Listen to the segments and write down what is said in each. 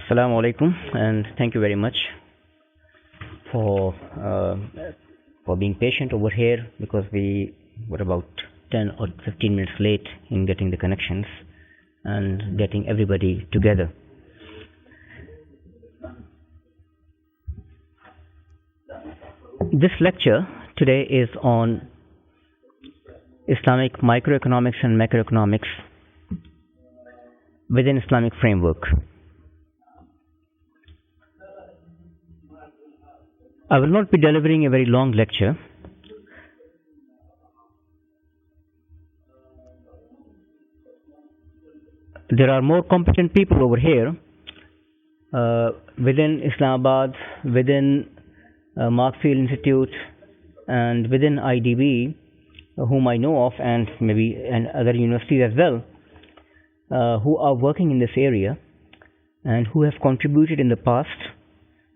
Assalamu alaikum, and thank you very much for uh, for being patient over here because we were about 10 or 15 minutes late in getting the connections and getting everybody together. This lecture today is on Islamic microeconomics and macroeconomics within Islamic framework. I will not be delivering a very long lecture. There are more competent people over here within Islamabad, within Markfield Institute, and within IDB, whom I know of, and maybe and other universities as well, who are working in this area and who have contributed in the past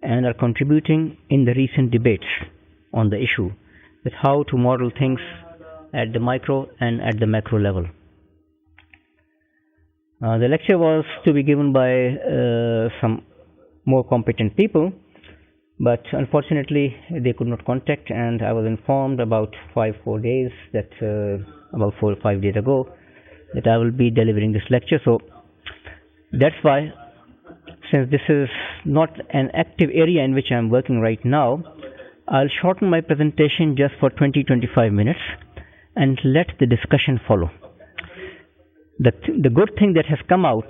and are contributing in the recent debates on the issue with how to model things at the micro and at the macro level. The lecture was to be given by some more competent people, but unfortunately they could not contact, and I was informed about 4 days that about 4 or 5 days ago that I will be delivering this lecture. So that's why, since this is not an active area in which I am working right now, I'll shorten my presentation just for 20-25 minutes and let the discussion follow. The good thing that has come out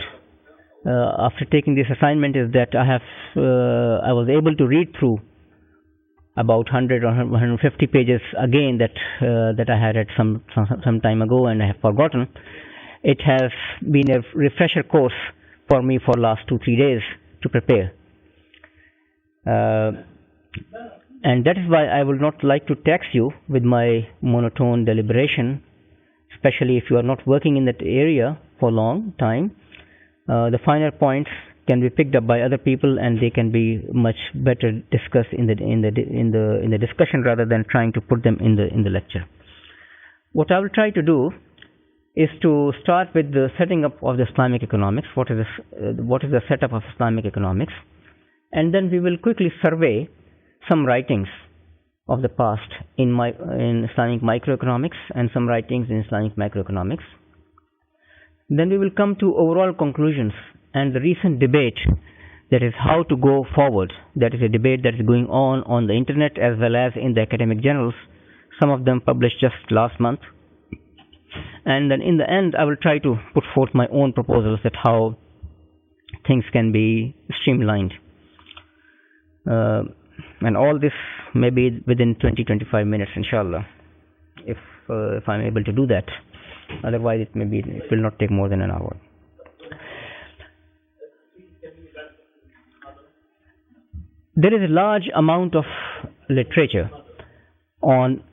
after taking this assignment is that I was able to read through about 100 or 150 pages again that I had read some time ago and I have forgotten. It has been a refresher course for me for last 2-3 days to prepare, and that is why I would not like to tax you with my monotone deliberation, especially if you are not working in that area for a long time. The finer points can be picked up by other people, and they can be much better discussed in the discussion rather than trying to put them in the lecture. What I will try to do is to start with the setting up of the Islamic economics. What is the setup of Islamic economics? And then we will quickly survey some writings of the past in Islamic microeconomics and some writings in Islamic macroeconomics. Then we will come to overall conclusions and the recent debate, that is how to go forward. That is a debate that is going on the internet as well as in the academic journals, some of them published just last month. And then in the end, I will try to put forth my own proposals at how things can be streamlined. And all this may be within 20-25 minutes, inshallah, if I'm able to do that. Otherwise, it will not take more than an hour. There is a large amount of literature on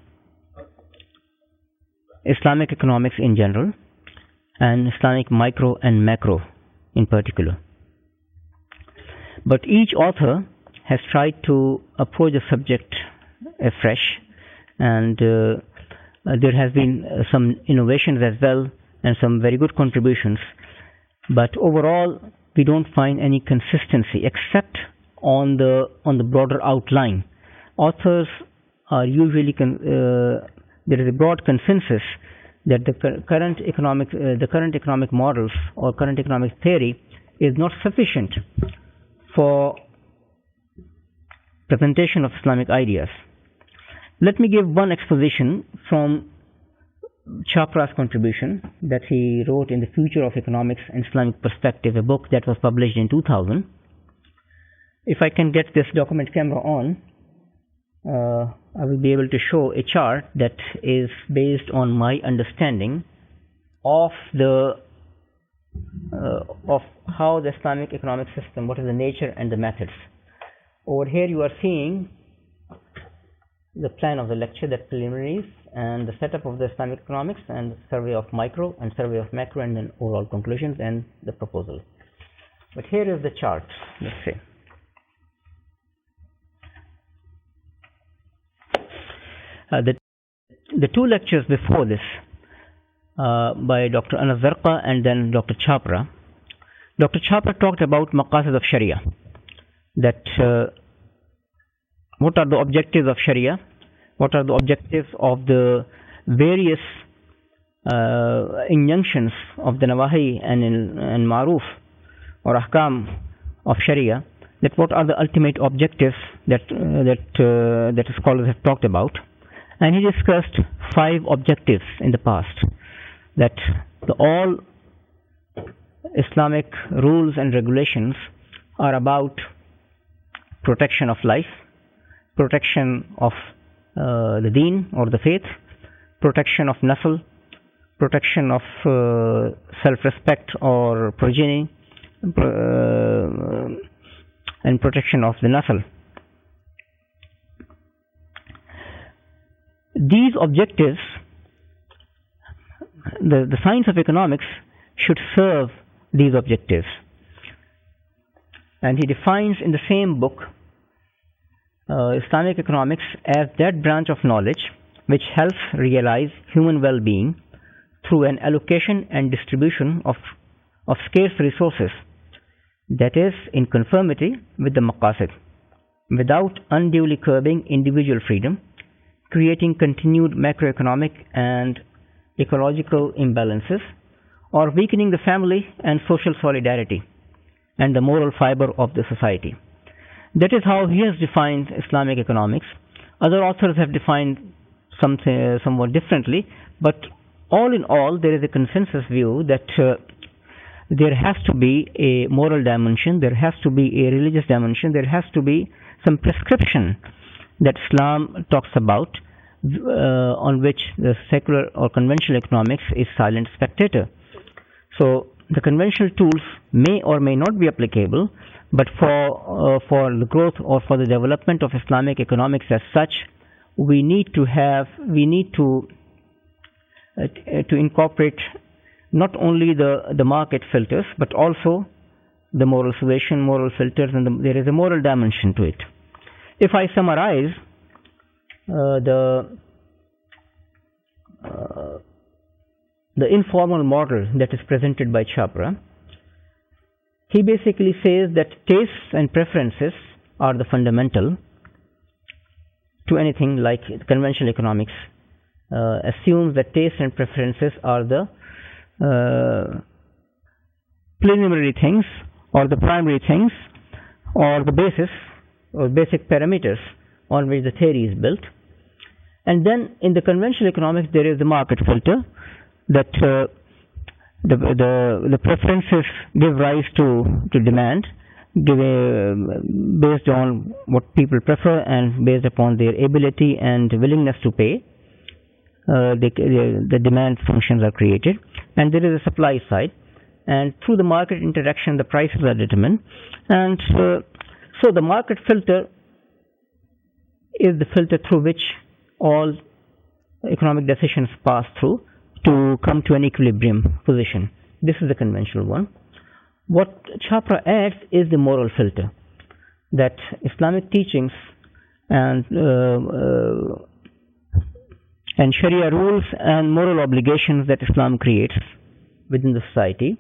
Islamic economics in general and Islamic micro and macro in particular. But each author has tried to approach the subject afresh, and there has been some innovations as well and some very good contributions. But overall, we don't find any consistency except on the broader outline. Authors are usually there is a broad consensus that the current economic models or current economic theory is not sufficient for presentation of Islamic ideas. Let me give one exposition from Chapra's contribution that he wrote in The Future of Economics and Islamic Perspective, a book that was published in 2000. If I can get this document camera on, I will be able to show a chart that is based on my understanding of how the Islamic economic system, what is the nature and the methods. Over here you are seeing the plan of the lecture, that preliminaries and the setup of the Islamic economics and the survey of micro and survey of macro and then overall conclusions and the proposal. But here is the chart, let's say. The two lectures before this by Dr. Anas Zarqa and then Dr. Chapra, Dr. Chopra talked about maqasid of Sharia, that what are the objectives of Sharia, what are the objectives of the various injunctions of the Nawahi and Maruf or Ahkam of Sharia, that what are the ultimate objectives that scholars have talked about. And he discussed 5 objectives in the past, that all Islamic rules and regulations are about protection of life, protection of the deen or the faith, protection of nasl, protection of self-respect or progeny, and protection of the nasl. These objectives, the science of economics should serve these objectives. And he defines in the same book Islamic economics as that branch of knowledge which helps realize human well-being through an allocation and distribution of scarce resources, that is, in conformity with the maqasid, without unduly curbing individual freedom, creating continued macroeconomic and ecological imbalances, or weakening the family and social solidarity and the moral fiber of the society. That is how he has defined Islamic economics. Other authors have defined something somewhat differently, but all in all, there is a consensus view that there has to be a moral dimension, there has to be a religious dimension, there has to be some prescription that Islam talks about, on which the secular or conventional economics is silent spectator. So the conventional tools may or may not be applicable, but for the growth or for the development of Islamic economics as such, we need to incorporate not only the market filters, but also the moral suasion, moral filters, and there is a moral dimension to it. If I summarize the informal model that is presented by Chopra, he basically says that tastes and preferences are the fundamental to anything. Like conventional economics assumes that tastes and preferences are the preliminary things or the primary things or the basis or basic parameters on which the theory is built. And then in the conventional economics there is the market filter, that the preferences give rise to demand, based on what people prefer and based upon their ability and willingness to pay. The demand functions are created, and there is a supply side, and through the market interaction the prices are determined. And so the market filter is the filter through which all economic decisions pass through to come to an equilibrium position. This is the conventional one. What Chopra adds is the moral filter, that Islamic teachings and Sharia rules and moral obligations that Islam creates within the society,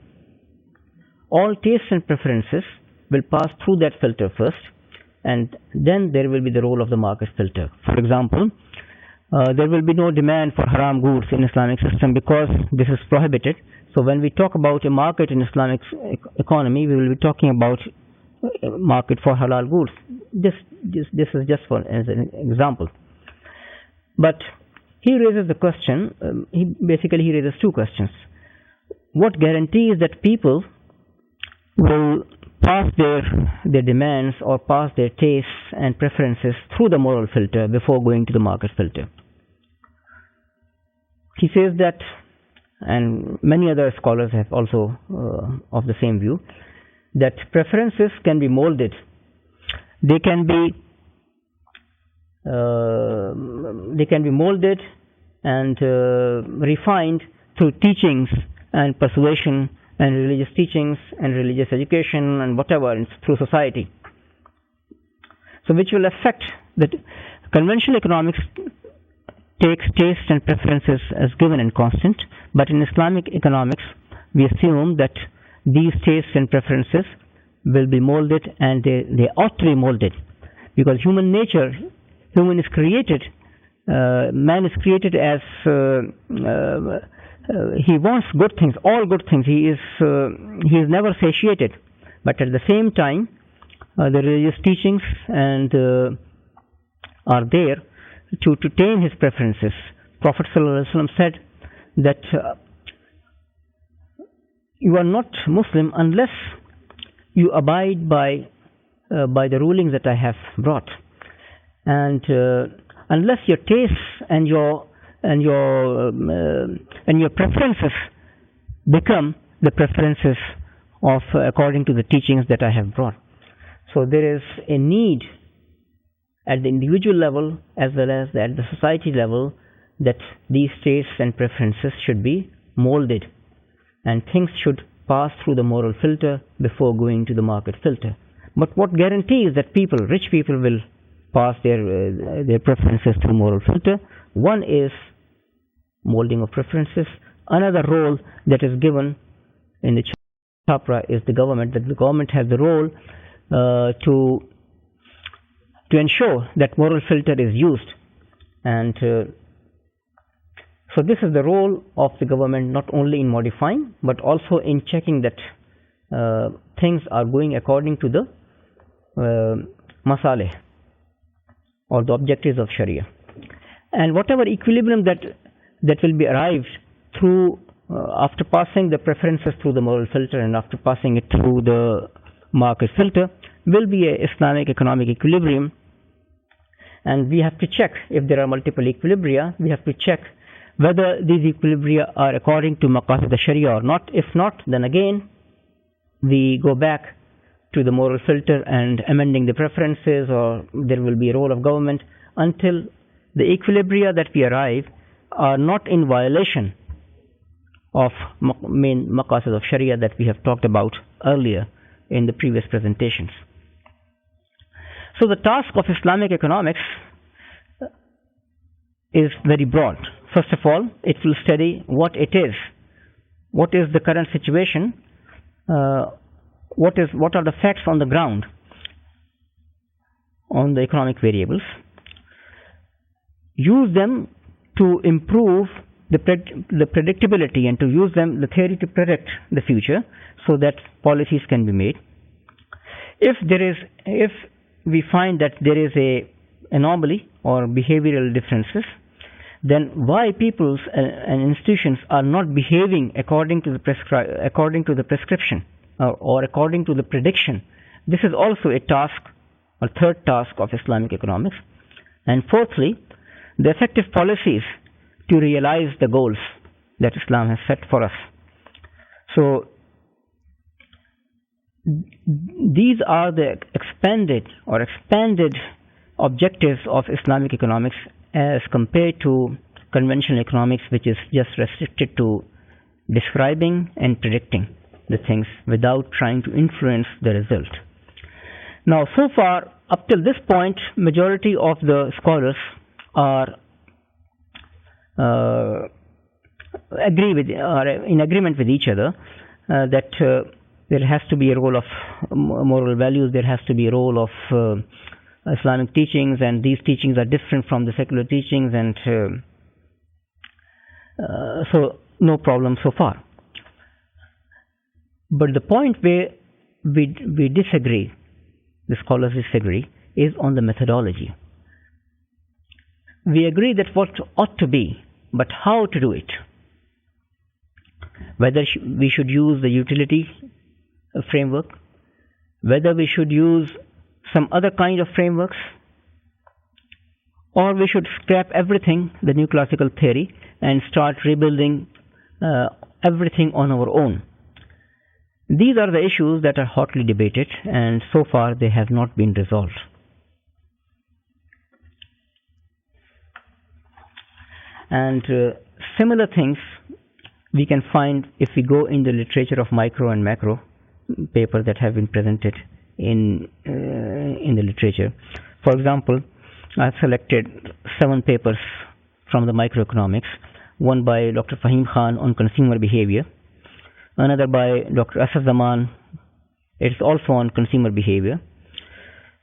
all tastes and preferences will pass through that filter first, and then there will be the role of the market filter. For example, there will be no demand for haram goods in Islamic system because this is prohibited. So when we talk about a market in Islamic economy, we will be talking about a market for halal goods. This is just as an example. But he raises the question, he raises two questions. What guarantees that people will pass their demands or pass their tastes and preferences through the moral filter before going to the market filter? He says that, and many other scholars have also of the same view, that preferences can be molded. They can be molded and refined through teachings and persuasion and religious teachings and religious education and whatever through society. So which will affect that. Conventional economics takes tastes and preferences as given and constant, but in Islamic economics we assume that these tastes and preferences will be molded, and they ought to be molded, because human is created, man is created as he wants good things, all good things. He is never satiated, but at the same time, the religious teachings and are there to tame his preferences. Prophet ﷺ said that you are not Muslim unless you abide by the rulings that I have brought, and unless your tastes and your preferences become the preferences of according to the teachings that I have brought. So there is a need at the individual level as well as at the society level that these tastes and preferences should be molded, and things should pass through the moral filter before going to the market filter. But what guarantees that rich people will pass their preferences through moral filter? One is molding of preferences. Another role that is given in the chapter is the government, that the government has the role to ensure that moral filter is used, and so this is the role of the government, not only in modifying but also in checking that things are going according to the masalih or the objectives of Sharia, and whatever equilibrium that will be arrived through after passing the preferences through the moral filter and after passing it through the market filter will be a Islamic economic equilibrium. And we have to check if there are multiple equilibria. We have to check whether these equilibria are according to maqasid al-Sharia or not. If not, then again we go back to the moral filter and amending the preferences, or there will be a role of government until the equilibria that we arrive are not in violation of main maqasid of Sharia that we have talked about earlier in the previous presentations. So the task of Islamic economics is very broad. First of all, it will study what it is, what is the current situation, what are the facts on the ground on the economic variables, use them to improve the predictability, and to use the theory to predict the future so that policies can be made. If we find that there is a anomaly or behavioral differences, then why peoples and institutions are not behaving according to the prescription or according to the prediction, this is also a task, or third task of Islamic economics. And fourthly, the effective policies to realize the goals that Islam has set for us. So these are the expanded objectives of Islamic economics as compared to conventional economics, which is just restricted to describing and predicting the things without trying to influence the result. Now, so far, up till this point, majority of the scholars are in agreement with each other that there has to be a role of moral values, there has to be a role of Islamic teachings, and these teachings are different from the secular teachings, and so no problem so far. But the point where we disagree, the scholars disagree, is on the methodology. We agree that what ought to be, but how to do it. Whether we should use the utility framework, whether we should use some other kind of frameworks, or we should scrap everything, the new classical theory, and start rebuilding everything on our own. These are the issues that are hotly debated, and so far they have not been resolved. And similar things we can find if we go in the literature of micro and macro papers that have been presented in the literature. For example, I have selected 7 papers from the microeconomics, one by Dr. Fahim Khan on consumer behavior, Another by Dr. Asad Zaman, it's also on consumer behavior.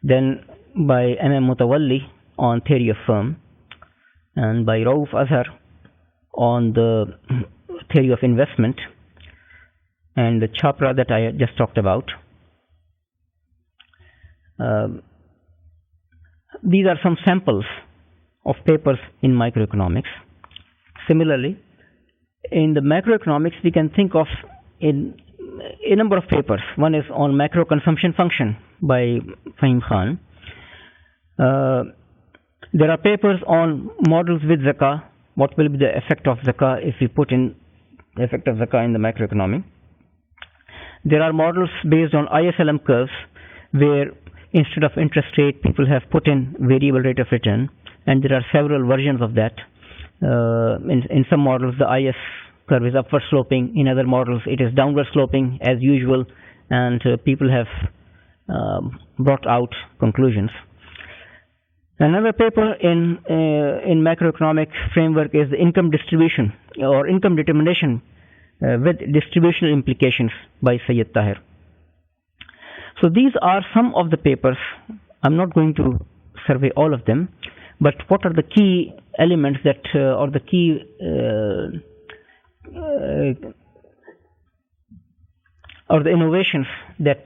Then by M.M. Mutawalli on theory of firm, and by Rauf Azhar on the theory of investment, and the Chopra that I just talked about. These are some samples of papers in microeconomics. Similarly, in the macroeconomics, we can think of in a number of papers. One is on macro consumption function by Fahim Khan. There are papers on models with zakah. What will be the effect of zakah if we put in the effect of zakah in the macroeconomy? There are models based on ISLM curves where instead of interest rate, people have put in variable rate of return, and there are several versions of that. In some models, the IS curve is upward sloping. In other models, it is downward sloping as usual, and people have brought out conclusions. Another paper in macroeconomic framework is the income distribution or income determination with distributional implications by Sayyid Tahir. So these are some of the papers. I'm not going to survey all of them, but what are the key elements that or the key or the innovations that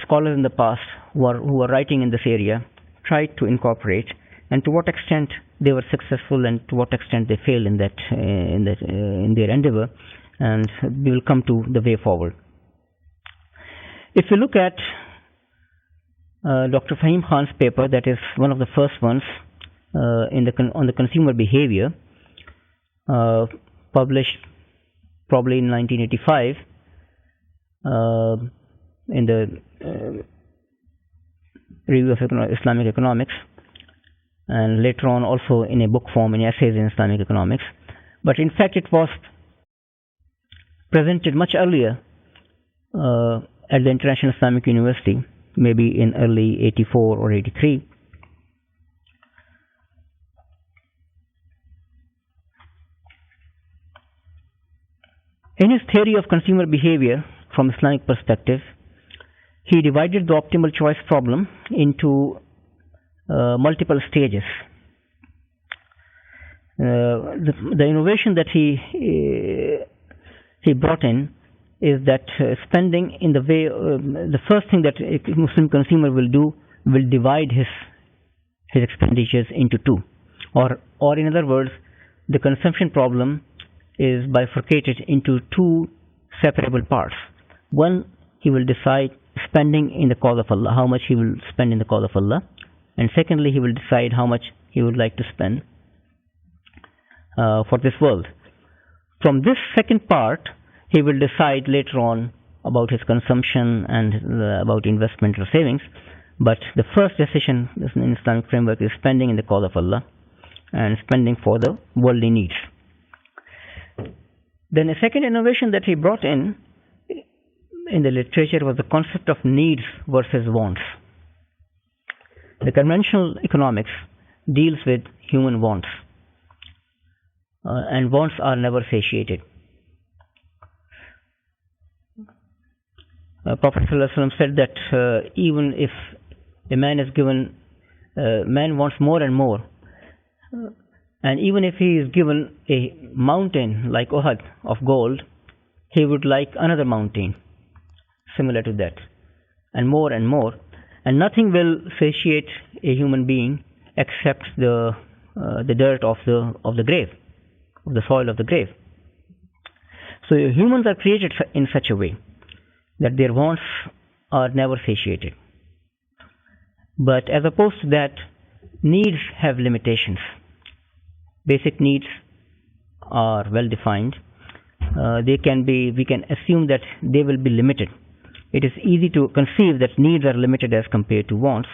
scholars in the past who are writing in this area tried to incorporate, and to what extent they were successful and to what extent they failed in their endeavor, and we will come to the way forward. If you look at Dr. Fahim Khan's paper, that is one of the first ones on the consumer behavior, published probably in 1985 in the Review of Islamic Economics, and later on also in a book form in Essays in Islamic Economics. But in fact, it was presented much earlier at the International Islamic University, maybe in early 84 or 83. In his theory of consumer behavior from Islamic perspective, he divided the optimal choice problem into multiple stages. The innovation that he brought in is that spending in the way, the first thing that a Muslim consumer will do will divide his expenditures into two, or in other words, the consumption problem is bifurcated into two separable parts. One, he will decide spending in the cause of Allah, how much he will spend in the cause of Allah, and secondly, he will decide how much he would like to spend for this world. From this second part, he will decide later on about his consumption and about investment or savings. But the first decision in Islamic framework is spending in the cause of Allah and spending for the worldly needs. Then a second innovation that he brought in the literature was the concept of needs versus wants. The conventional economics deals with human wants, and wants are never satiated. Prophet ﷺ said that even if a man is given, man wants more and more, and even if he is given a mountain like Uhud of gold, he would like another mountain similar to that, and more, and nothing will satiate a human being except the dirt of the grave, of the soil of the grave. So humans are created in such a way that their wants are never satiated. But as opposed to that, needs have limitations. Basic needs are well defined. We can assume that they will be limited. It is easy to conceive that needs are limited as compared to wants.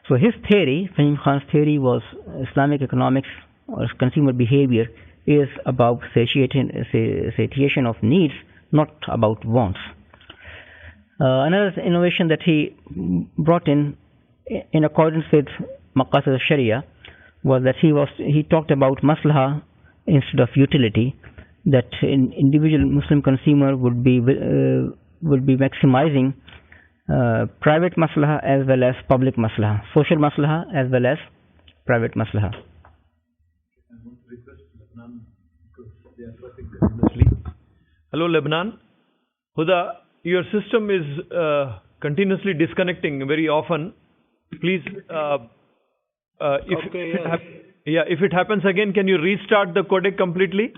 So his theory, Fahim Khan's theory, was Islamic economics or consumer behavior is about satiation of needs, not about wants. Another innovation that he brought in accordance with Maqasid al-Sharia was that he talked about maslaha instead of utility, that an individual Muslim consumer would be maximizing private maslaha as well as public maslaha, social maslaha as well as private maslaha. I want to request Lebanon because they are working continuously. Hello, Lebanon. Huda, your system is continuously disconnecting very often. Please, if it happens again, can you restart the codec completely?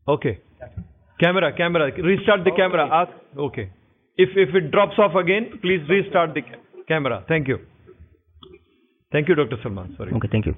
Okay. Camera, restart the camera. Ask. Okay. If it drops off again, please restart the camera. Thank you. Thank you, Dr. Salman. Sorry. Okay, thank you.